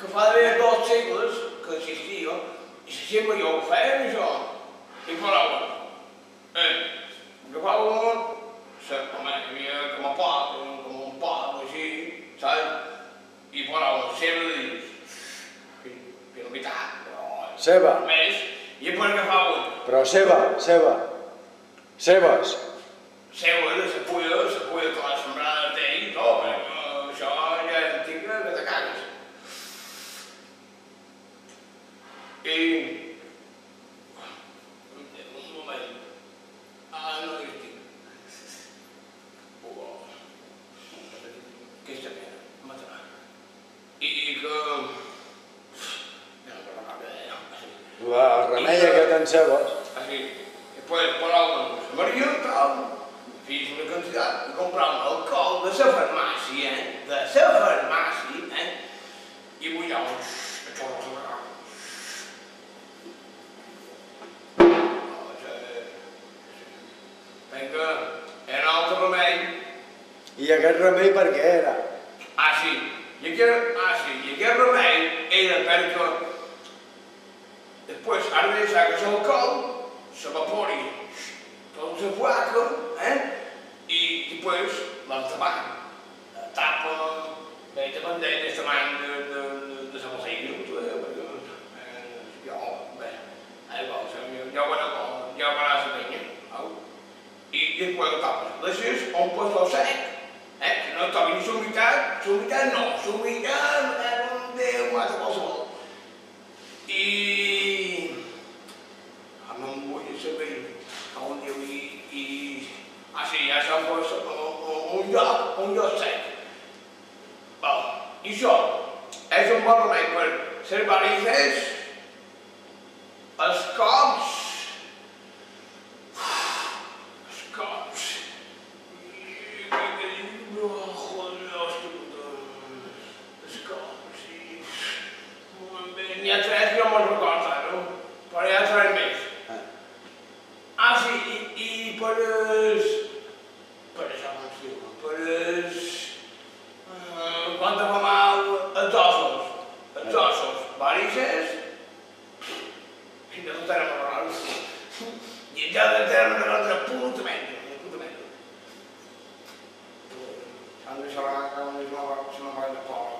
que fa d'haver 2 segles que existia, i sempre jo ho feien això, i paraven. Agafaven, home, hi havia com un pot, així, saps? I paraven, sempre de dins. Per la veritat, però... Seva. Més, i després agafaven. Però seves. Seves, la pulla que la sembrada té i tot, això ja és antiga que te cagues. I... un moment... no hi estic. Aquesta pena, matarà. I que... La remei aquest en cebes. Així. Després paraven la Maria, tal, fins una quantitat, i compraven alcohol de la farmàcia, i bullaven a xorros de vegada. Vinga, era un altre remei. I aquest remei per què era? Sí, i aquest remei era perquè després has de deixar que l'alcohol s'evapori tot la fuaca, i després l'entapar. Tapa, bé, dependent del tamany de la botella, ja ho faràs la penya, i després ho tapes. Deixes un pastor sec, que no toqui ni l'humitat no, l'humitat, Déu mata qualsevol. I... no em vull saber on diu sí, això és un lloc sec. I això és un bon remei per les varices, els cops, n'hi ha 3 que no me'n recordo ara, però hi ha 3 més. Sí, i per això com es diu, quan te fa mal els ossos, varices, i de tot era molt raro. I ja de terme de l'altre puta merda. Han de xerrar, si no m'ha de por.